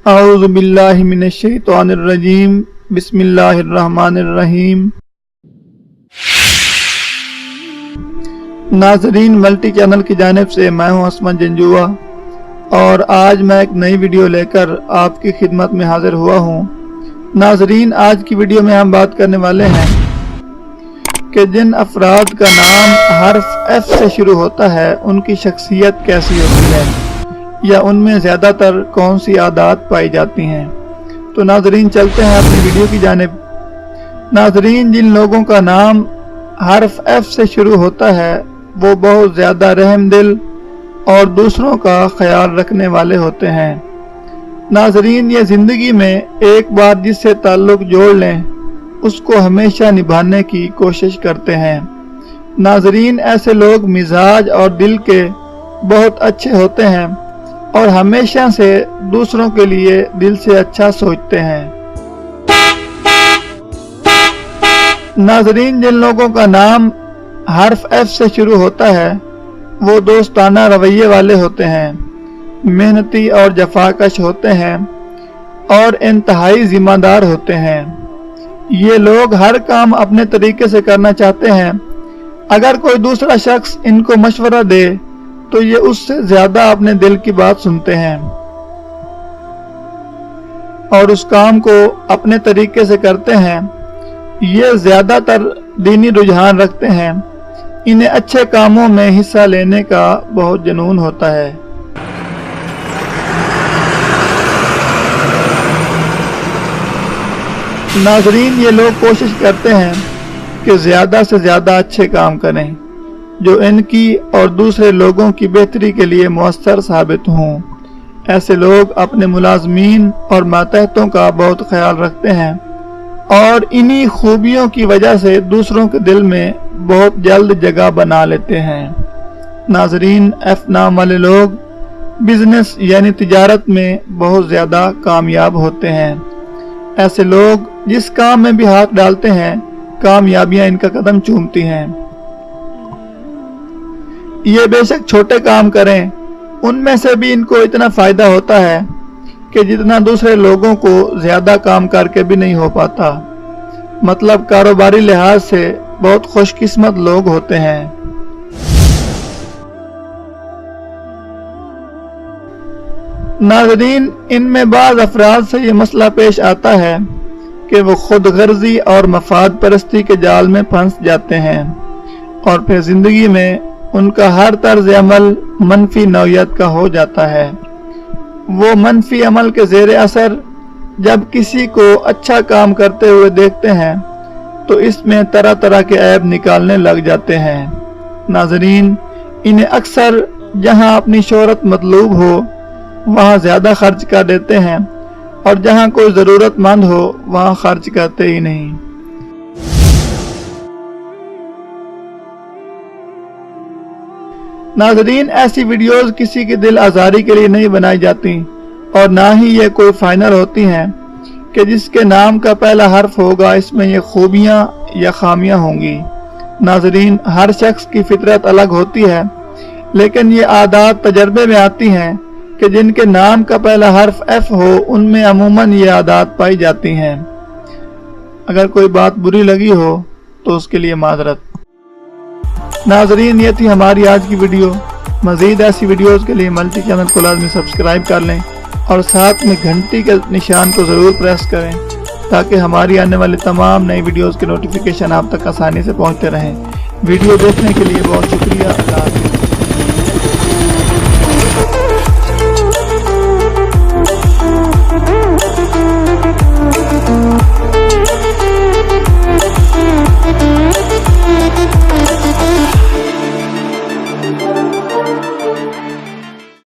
اعوذ باللہ من الشیطان الرجیم بسم اللہ الرحمن الرحیم۔ ناظرین، ملٹی چینل کی جانب سے میں ہوں عثمان جنجوعہ اور آج میں ایک نئی ویڈیو لے کر آپ کی خدمت میں حاضر ہوا ہوں۔ ناظرین، آج کی ویڈیو میں ہم بات کرنے والے ہیں کہ جن افراد کا نام حرف ایف سے شروع ہوتا ہے ان کی شخصیت کیسی ہوتی ہے یا ان میں زیادہ تر کون سی عادات پائی جاتی ہیں۔ تو ناظرین، چلتے ہیں اپنی ویڈیو کی جانب۔ ناظرین، جن لوگوں کا نام حرف ایف سے شروع ہوتا ہے وہ بہت زیادہ رحم دل اور دوسروں کا خیال رکھنے والے ہوتے ہیں۔ ناظرین، یہ زندگی میں ایک بار جس سے تعلق جوڑ لیں اس کو ہمیشہ نبھانے کی کوشش کرتے ہیں۔ ناظرین، ایسے لوگ مزاج اور دل کے بہت اچھے ہوتے ہیں اور ہمیشہ سے دوسروں کے لیے دل سے اچھا سوچتے ہیں۔ ناظرین، جن لوگوں کا نام حرف ایف سے شروع ہوتا ہے وہ دوستانہ رویے والے ہوتے ہیں، محنتی اور جفاکش ہوتے ہیں اور انتہائی ذمہ دار ہوتے ہیں۔ یہ لوگ ہر کام اپنے طریقے سے کرنا چاہتے ہیں۔ اگر کوئی دوسرا شخص ان کو مشورہ دے تو یہ اس سے زیادہ اپنے دل کی بات سنتے ہیں اور اس کام کو اپنے طریقے سے کرتے ہیں۔ یہ زیادہ تر دینی رجحان رکھتے ہیں۔ انہیں اچھے کاموں میں حصہ لینے کا بہت جنون ہوتا ہے۔ ناظرین، یہ لوگ کوشش کرتے ہیں کہ زیادہ سے زیادہ اچھے کام کریں جو ان کی اور دوسرے لوگوں کی بہتری کے لیے مؤثر ثابت ہوں۔ ایسے لوگ اپنے ملازمین اور ماتحتوں کا بہت خیال رکھتے ہیں اور انہی خوبیوں کی وجہ سے دوسروں کے دل میں بہت جلد جگہ بنا لیتے ہیں۔ ناظرین، ایف نام والے لوگ بزنس یعنی تجارت میں بہت زیادہ کامیاب ہوتے ہیں۔ ایسے لوگ جس کام میں بھی ہاتھ ڈالتے ہیں کامیابیاں ان کا قدم چومتی ہیں۔ یہ بے شک چھوٹے کام کریں، ان میں سے بھی ان کو اتنا فائدہ ہوتا ہے کہ جتنا دوسرے لوگوں کو زیادہ کام کر کے بھی نہیں ہو پاتا۔ مطلب کاروباری لحاظ سے بہت خوش قسمت لوگ ہوتے ہیں۔ ناظرین، ان میں بعض افراد سے یہ مسئلہ پیش آتا ہے کہ وہ خود غرضی اور مفاد پرستی کے جال میں پھنس جاتے ہیں اور پھر زندگی میں ان کا ہر طرز عمل منفی نوعیت کا ہو جاتا ہے۔ وہ منفی عمل کے زیر اثر جب کسی کو اچھا کام کرتے ہوئے دیکھتے ہیں تو اس میں طرح طرح کے عیب نکالنے لگ جاتے ہیں۔ ناظرین، انہیں اکثر جہاں اپنی شہرت مطلوب ہو وہاں زیادہ خرچ کر دیتے ہیں اور جہاں کوئی ضرورت مند ہو وہاں خرچ کرتے ہی نہیں۔ ناظرین، ایسی ویڈیوز کسی کی دل آزاری کے لیے نہیں بنائی جاتی اور نہ ہی یہ کوئی فائنل ہوتی ہیں کہ جس کے نام کا پہلا حرف ہوگا اس میں یہ خوبیاں یا خامیاں ہوں گی۔ ناظرین، ہر شخص کی فطرت الگ ہوتی ہے لیکن یہ عادات تجربے میں آتی ہیں کہ جن کے نام کا پہلا حرف ایف ہو ان میں عموماً یہ عادات پائی جاتی ہیں۔ اگر کوئی بات بری لگی ہو تو اس کے لیے معذرت۔ ناظرین، یہ تھی ہماری آج کی ویڈیو۔ مزید ایسی ویڈیوز کے لیے ملٹی چینل کو لازمی سبسکرائب کر لیں اور ساتھ میں گھنٹی کے نشان کو ضرور پریس کریں تاکہ ہماری آنے والی تمام نئی ویڈیوز کے نوٹیفیکیشن آپ تک آسانی سے پہنچتے رہیں۔ ویڈیو دیکھنے کے لیے بہت شکریہ۔ اللہ حافظ۔